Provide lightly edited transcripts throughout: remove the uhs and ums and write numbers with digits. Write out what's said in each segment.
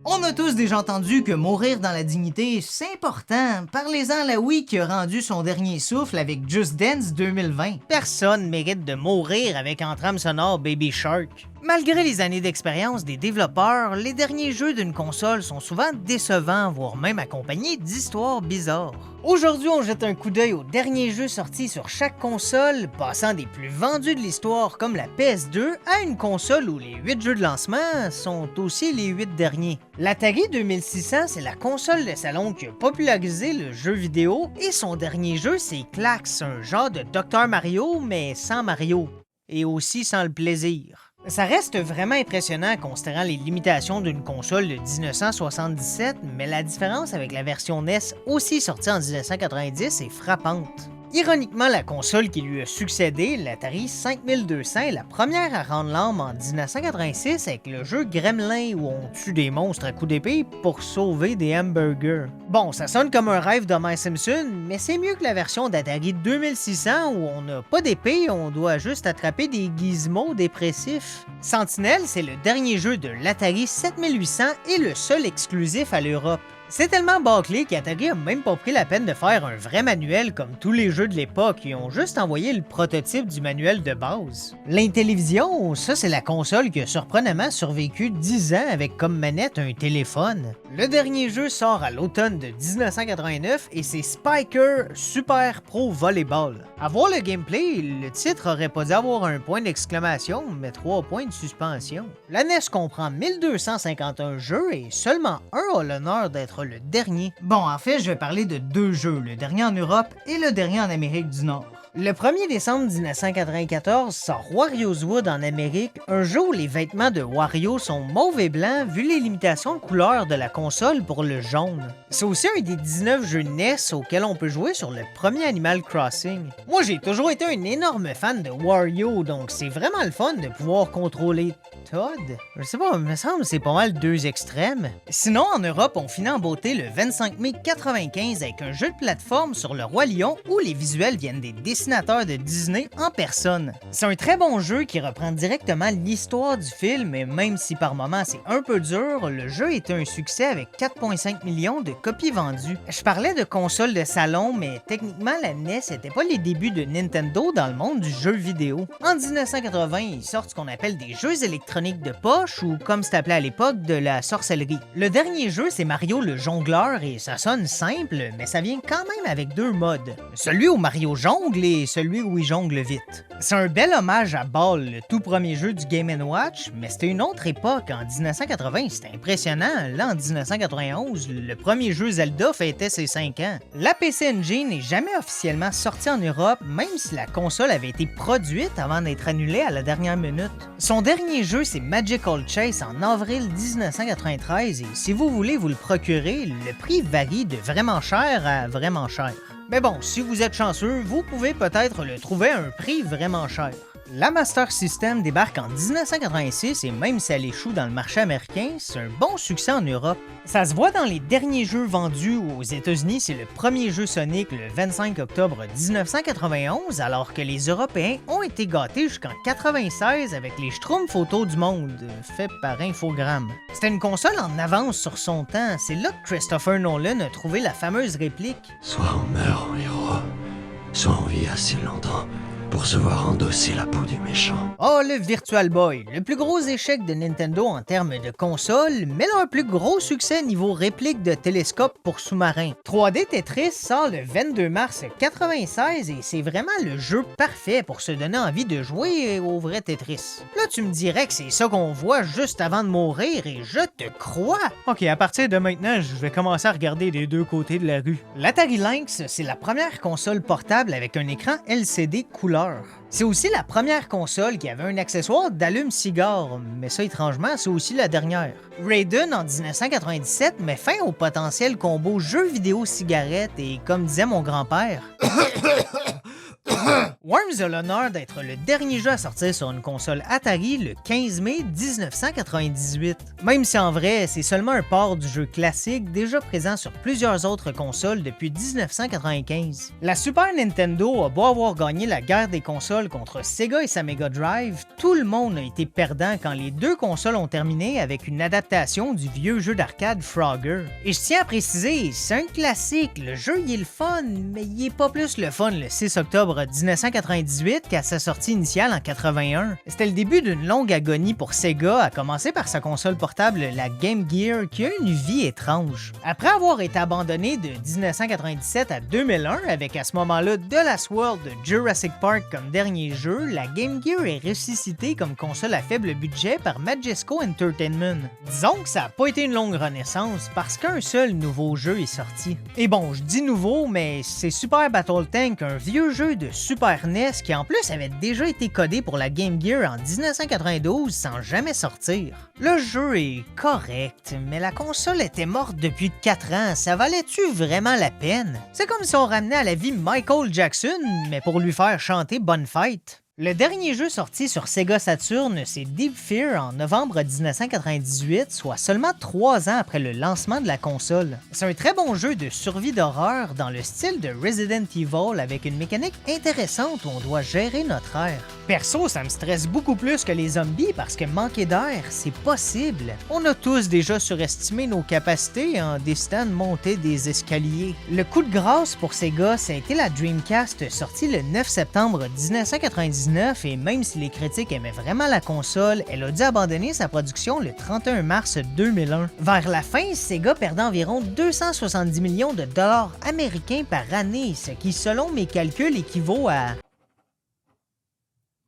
On a tous déjà entendu que mourir dans la dignité, c'est important. Parlez-en à la Wii qui a rendu son dernier souffle avec Just Dance 2020. Personne mérite de mourir avec en trame sonore Baby Shark. Malgré les années d'expérience des développeurs, les derniers jeux d'une console sont souvent décevants, voire même accompagnés d'histoires bizarres. Aujourd'hui, on jette un coup d'œil aux derniers jeux sortis sur chaque console, passant des plus vendus de l'histoire comme la PS2 à une console où les 8 jeux de lancement sont aussi les 8 derniers. L'Atari 2600, c'est la console de salon qui a popularisé le jeu vidéo et son dernier jeu, c'est Klax, un genre de Dr Mario mais sans Mario, et aussi sans le plaisir. Ça reste vraiment impressionnant considérant les limitations d'une console de 1977, mais la différence avec la version NES aussi sortie en 1990 est frappante. Ironiquement, la console qui lui a succédé, l'Atari 5200, est la première à rendre l'âme en 1986 avec le jeu Gremlin où on tue des monstres à coups d'épée pour sauver des hamburgers. Bon, ça sonne comme un rêve d'Homer Simpson, mais c'est mieux que la version d'Atari 2600 où on n'a pas d'épée, on doit juste attraper des gizmos dépressifs. Sentinel, c'est le dernier jeu de l'Atari 7800 et le seul exclusif à l'Europe. C'est tellement bâclé qu'Atari a même pas pris la peine de faire un vrai manuel comme tous les jeux de l'époque, ils ont juste envoyé le prototype du manuel de base. L'Intellivision, ça c'est la console qui a surprenamment survécu 10 ans avec comme manette un téléphone. Le dernier jeu sort à l'automne de 1989 et c'est Spiker Super Pro Volleyball. À voir le gameplay, le titre aurait pas dû avoir un point d'exclamation, mais 3 points de suspension. La NES comprend 1251 jeux et seulement un a l'honneur d'être le dernier. Bon, en fait, je vais parler de deux jeux, le dernier en Europe et le dernier en Amérique du Nord. Le 1er décembre 1994 sort Wario's Wood en Amérique, un jeu où les vêtements de Wario sont mauve et blanc vu les limitations de couleur de la console pour le jaune. C'est aussi un des 19 jeux NES auxquels on peut jouer sur le premier Animal Crossing. Moi j'ai toujours été un énorme fan de Wario, donc c'est vraiment le fun de pouvoir contrôler Todd. Je sais pas, il me semble que c'est pas mal deux extrêmes. Sinon, en Europe, on finit en beauté le 25 mai 1995 avec un jeu de plateforme sur le Roi Lion où les visuels viennent des dessinateurs de Disney en personne. C'est un très bon jeu qui reprend directement l'histoire du film et même si par moments c'est un peu dur, le jeu était un succès avec 4,5 millions de copies vendues. Je parlais de consoles de salon, mais techniquement la NES n'était pas les débuts de Nintendo dans le monde du jeu vidéo. En 1980, ils sortent ce qu'on appelle des jeux électroniques de poche ou comme c'était appelé à l'époque, de la sorcellerie. Le dernier jeu c'est Mario le jongleur et ça sonne simple, mais ça vient quand même avec deux modes. Celui où Mario jongle et celui où il jongle vite. C'est un bel hommage à Ball, le tout premier jeu du Game & Watch, mais c'était une autre époque. En 1980, c'était impressionnant. Là, en 1991, le premier jeu Zelda fêtait ses 5 ans. La PC Engine n'est jamais officiellement sortie en Europe, même si la console avait été produite avant d'être annulée à la dernière minute. Son dernier jeu, c'est Magical Chase en avril 1993, et si vous voulez vous le procurer, le prix varie de vraiment cher à vraiment cher. Mais bon, si vous êtes chanceux, vous pouvez peut-être le trouver à un prix vraiment cher. La Master System débarque en 1986 et même si elle échoue dans le marché américain, c'est un bon succès en Europe. Ça se voit dans les derniers jeux vendus aux États-Unis, c'est le premier jeu Sonic le 25 octobre 1991, alors que les Européens ont été gâtés jusqu'en 96 avec les Schtroumpfs photos du monde, fait par Infogrames. C'était une console en avance sur son temps, c'est là que Christopher Nolan a trouvé la fameuse réplique « Soit on meurt en héros, soit on vit assez longtemps pour se voir endosser la peau du méchant. » Oh, le Virtual Boy, le plus gros échec de Nintendo en termes de console, mais leur plus gros succès niveau réplique de télescope pour sous-marin. 3D Tetris sort le 22 mars 1996 et c'est vraiment le jeu parfait pour se donner envie de jouer au vrai Tetris. Là, tu me dirais que c'est ça qu'on voit juste avant de mourir et je te crois. Ok, à partir de maintenant, je vais commencer à regarder des deux côtés de la rue. L'Atari Lynx, c'est la première console portable avec un écran LCD couleur. C'est aussi la première console qui avait un accessoire d'allume-cigare, mais ça étrangement, c'est aussi la dernière. Raiden en 1997 met fin au potentiel combo jeux vidéo cigarette et comme disait mon grand-père, Worms a l'honneur d'être le dernier jeu à sortir sur une console Atari le 15 mai 1998. Même si en vrai, c'est seulement un port du jeu classique déjà présent sur plusieurs autres consoles depuis 1995. La Super Nintendo a beau avoir gagné la guerre des consoles contre Sega et sa Mega Drive, tout le monde a été perdant quand les deux consoles ont terminé avec une adaptation du vieux jeu d'arcade Frogger. Et je tiens à préciser, c'est un classique, le jeu il est le fun, mais il est pas plus le fun le 6 octobre 1998 qu'à sa sortie initiale en 81. C'était le début d'une longue agonie pour Sega, à commencer par sa console portable, la Game Gear, qui a une vie étrange. Après avoir été abandonnée de 1997 à 2001, avec à ce moment-là The Last World de Jurassic Park comme dernier jeu, la Game Gear est ressuscitée comme console à faible budget par Majesco Entertainment. Disons que ça n'a pas été une longue renaissance, parce qu'un seul nouveau jeu est sorti. Et bon, je dis nouveau, mais c'est Super Battle Tank, un vieux jeu de Super NES qui en plus avait déjà été codé pour la Game Gear en 1992 sans jamais sortir. Le jeu est correct, mais la console était morte depuis 4 ans, ça valait-tu vraiment la peine? C'est comme si on ramenait à la vie Michael Jackson, mais pour lui faire chanter Bonne Fête. Le dernier jeu sorti sur Sega Saturn, c'est Deep Fear en novembre 1998, soit seulement 3 ans après le lancement de la console. C'est un très bon jeu de survie d'horreur dans le style de Resident Evil avec une mécanique intéressante où on doit gérer notre air. Perso, ça me stresse beaucoup plus que les zombies parce que manquer d'air, c'est possible. On a tous déjà surestimé nos capacités en décidant de monter des escaliers. Le coup de grâce pour Sega, ça a été la Dreamcast sortie le 9 septembre 1999 et même si les critiques aimaient vraiment la console, elle a dû abandonner sa production le 31 mars 2001. Vers la fin, Sega perdait environ 270 millions de dollars américains par année, ce qui, selon mes calculs, équivaut à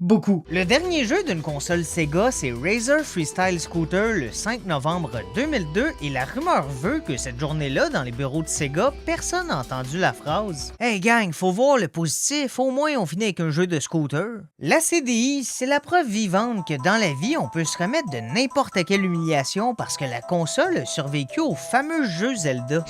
beaucoup. Le dernier jeu d'une console Sega, c'est Razor Freestyle Scooter le 5 novembre 2002 et la rumeur veut que cette journée-là, dans les bureaux de Sega, personne n'a entendu la phrase « Hey gang, faut voir le positif, au moins on finit avec un jeu de scooter ». La CDI, c'est la preuve vivante que dans la vie, on peut se remettre de n'importe quelle humiliation parce que la console a survécu au fameux jeu Zelda.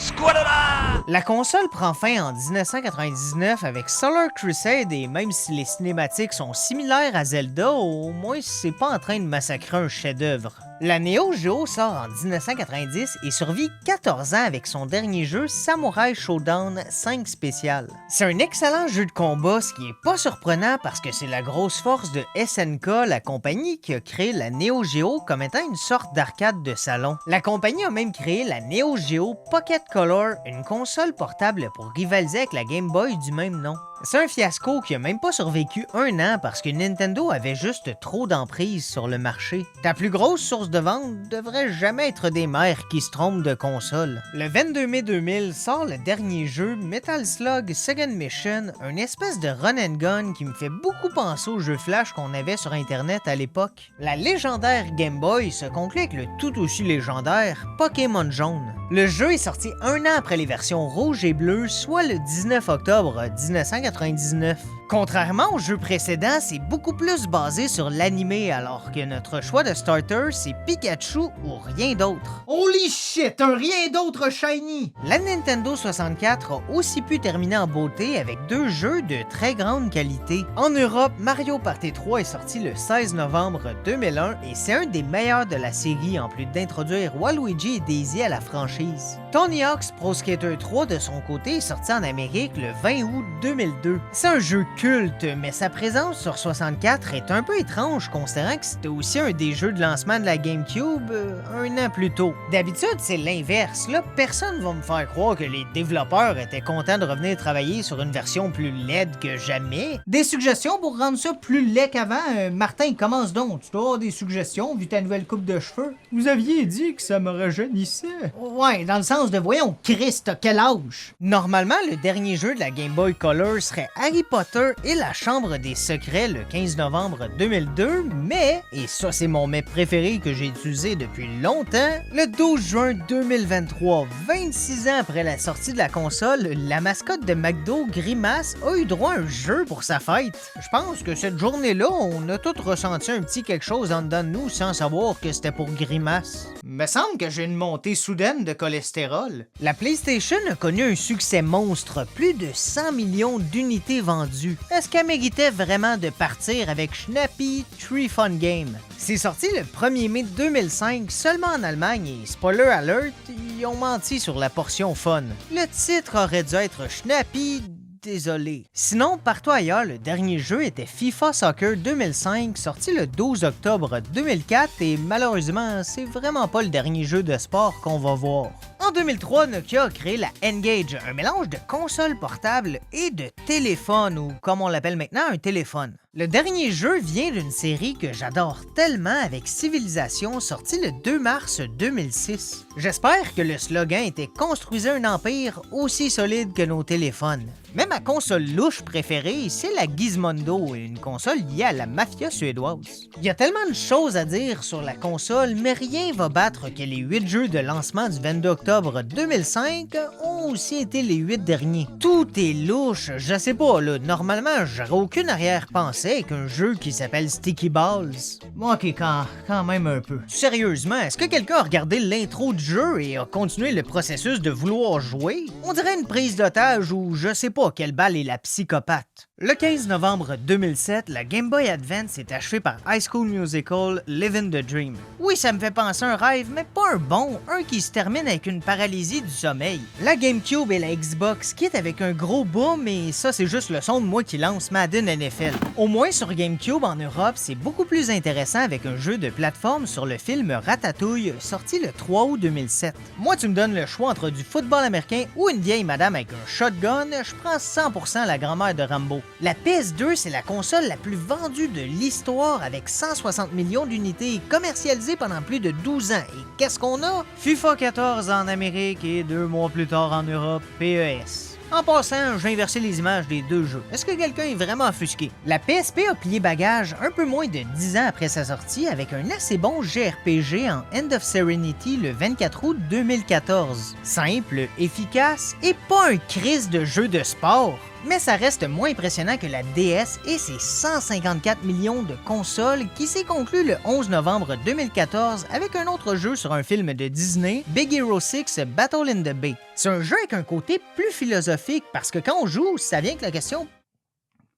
La console prend fin en 1999 avec Solar Crusade et même si les cinématiques sont similaires à Zelda, au moins c'est pas en train de massacrer un chef-d'œuvre. La Neo Geo sort en 1990 et survit 14 ans avec son dernier jeu Samurai Showdown 5 Special. C'est un excellent jeu de combat, ce qui est pas surprenant parce que c'est la grosse force de SNK, la compagnie qui a créé la Neo Geo comme étant une sorte d'arcade de salon. La compagnie a même créé la Neo Geo Pocket Color, une console portable pour rivaliser avec la Game Boy du même nom. C'est un fiasco qui a même pas survécu 1 an parce que Nintendo avait juste trop d'emprise sur le marché. Ta plus grosse source de vente devrait jamais être des mères qui se trompent de console. Le 22 mai 2000 sort le dernier jeu Metal Slug Second Mission, une espèce de run and gun qui me fait beaucoup penser au jeu Flash qu'on avait sur internet à l'époque. La légendaire Game Boy se conclut avec le tout aussi légendaire Pokémon Jaune. Le jeu est sorti 1 an après les versions rouge et bleu, soit le 19 octobre 1999. Contrairement au jeu précédent, c'est beaucoup plus basé sur l'animé, alors que notre choix de starter, c'est Pikachu ou rien d'autre. Holy shit, un rien d'autre shiny! La Nintendo 64 a aussi pu terminer en beauté avec 2 jeux de très grande qualité. En Europe, Mario Party 3 est sorti le 16 novembre 2001 et c'est un des meilleurs de la série en plus d'introduire Waluigi et Daisy à la franchise. Tony Hawk's Pro Skater 3 de son côté est sorti en Amérique le 20 août 2002. C'est un jeu culte, mais sa présence sur 64 est un peu étrange considérant que c'était aussi un des jeux de lancement de la GameCube 1 an plus tôt. D'habitude, c'est l'inverse. Là, personne va me faire croire que les développeurs étaient contents de revenir travailler sur une version plus laide que jamais. Des suggestions pour rendre ça plus laid qu'avant? Martin, commence donc. Tu dois avoir des suggestions vu ta nouvelle coupe de cheveux. Vous aviez dit que ça me rajeunissait. Ouais, dans le sens de voyons, Christ, t'as quel âge? Normalement, le dernier jeu de la Game Boy Color serait Harry Potter et la Chambre des Secrets le 15 novembre 2002, mais, et ça c'est mon mets préféré que j'ai utilisé depuis longtemps, le 12 juin 2023, 26 ans après la sortie de la console, la mascotte de McDo, Grimace, a eu droit à un jeu pour sa fête. Je pense que cette journée-là, on a tous ressenti un petit quelque chose en dedans de nous sans savoir que c'était pour Grimace. Me semble que j'ai une montée soudaine de cholestérol. La PlayStation a connu un succès monstre, plus de 100 millions d'unités vendues. déçu. Est-ce qu'elle méritait vraiment de partir avec Schnappi 3 Fun Game? C'est sorti le 1er mai 2005 seulement en Allemagne et spoiler alert, ils ont menti sur la portion fun. Le titre aurait dû être Schnappi. Désolé. Sinon, partout ailleurs, le dernier jeu était FIFA Soccer 2005, sorti le 12 octobre 2004 et malheureusement, c'est vraiment pas le dernier jeu de sport qu'on va voir. En 2003, Nokia a créé la N-Gage, un mélange de console portable et de téléphone, ou comme on l'appelle maintenant, un téléphone. Le dernier jeu vient d'une série que j'adore tellement avec Civilization, sorti le 2 mars 2006. J'espère que le slogan était « Construisez un empire aussi solide que nos téléphones ». Mais ma console louche préférée, c'est la Gizmondo, une console liée à la mafia suédoise. Il y a tellement de choses à dire sur la console, mais rien va battre que les 8 jeux de lancement du 22 octobre 2005 ont aussi été les 8 derniers. Tout est louche, je sais pas, là, normalement, j'aurais aucune arrière-pensée avec un jeu qui s'appelle Sticky Balls. Bon, ok, quand même un peu. Sérieusement, est-ce que quelqu'un a regardé l'intro du jeu et a continué le processus de vouloir jouer? On dirait une prise d'otage ou je sais pas quelle balle est la psychopathe. Le 15 novembre 2007, la Game Boy Advance est achevée par High School Musical Livin' the Dream. Oui, ça me fait penser à un rêve, mais pas un bon, un qui se termine avec une paralysie du sommeil. La GameCube et la Xbox quittent avec un gros boom, et ça c'est juste le son de moi qui lance Madden NFL. Au moins sur GameCube en Europe, c'est beaucoup plus intéressant avec un jeu de plateforme sur le film Ratatouille, sorti le 3 août 2007. Moi, tu me donnes le choix entre du football américain ou une vieille madame avec un shotgun, je prends 100% la grand-mère de Rambo. La PS2, c'est la console la plus vendue de l'histoire avec 160 millions d'unités commercialisées pendant plus de 12 ans. Et qu'est-ce qu'on a? FIFA 14 en Amérique et 2 mois plus tard en Europe, PES. En passant, j'ai inversé les images des deux jeux. Est-ce que quelqu'un est vraiment offusqué? La PSP a plié bagage un peu moins de 10 ans après sa sortie avec un assez bon JRPG en End of Serenity le 24 août 2014. Simple, efficace et pas un crise de jeu de sport. Mais ça reste moins impressionnant que la DS et ses 154 millions de consoles qui s'est conclu le 11 novembre 2014 avec un autre jeu sur un film de Disney, Big Hero 6 Battle in the Bay. C'est un jeu avec un côté plus philosophique parce que quand on joue, ça vient avec la question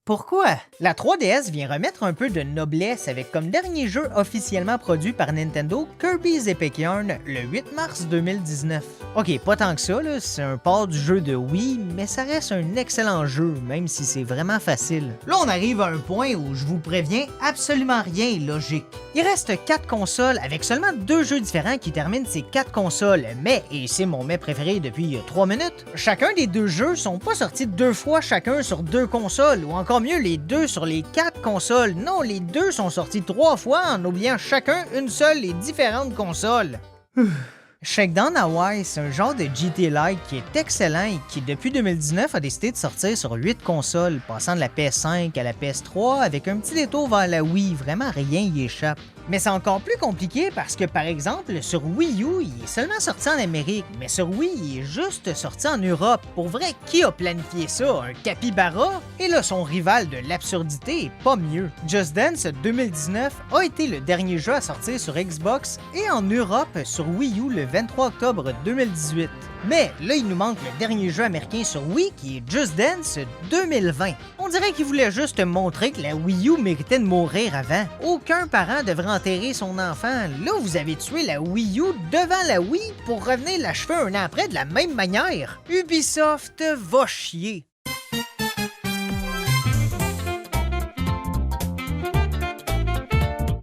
pourquoi? La 3DS vient remettre un peu de noblesse avec comme dernier jeu officiellement produit par Nintendo Kirby's Epic Yarn le 8 mars 2019. Ok, pas tant que ça, c'est un port du jeu de Wii, mais ça reste un excellent jeu, même si c'est vraiment facile. Là, on arrive à un point où je vous préviens, absolument rien est logique. Il reste 4 consoles avec seulement 2 jeux différents qui terminent ces 4 consoles, mais, et c'est mon mets préféré depuis 3 minutes, chacun des 2 jeux sont pas sortis 2 fois chacun sur 2 consoles, ou encore mieux, les 2 sur les 4 consoles. Non, les 2 sont sortis 3 fois en oubliant chacun une seule et différente console. Shakedown Hawaii, c'est un genre de GT-like qui est excellent et qui, depuis 2019, a décidé de sortir sur 8 consoles, passant de la PS5 à la PS3 avec un petit détour vers la Wii. Vraiment, rien y échappe. Mais c'est encore plus compliqué parce que, par exemple, sur Wii U, il est seulement sorti en Amérique, mais sur Wii, il est juste sorti en Europe. Pour vrai, qui a planifié ça? Un capybara? Et là, son rival de l'absurdité est pas mieux. Just Dance 2019 a été le dernier jeu à sortir sur Xbox et en Europe sur Wii U le 23 octobre 2018. Mais là, il nous manque le dernier jeu américain sur Wii qui est Just Dance 2020. On dirait qu'il voulait juste montrer que la Wii U méritait de mourir avant. Aucun parent devrait enterrer son enfant. Là, vous avez tué la Wii U devant la Wii pour revenir l'achever un an après de la même manière. Ubisoft va chier.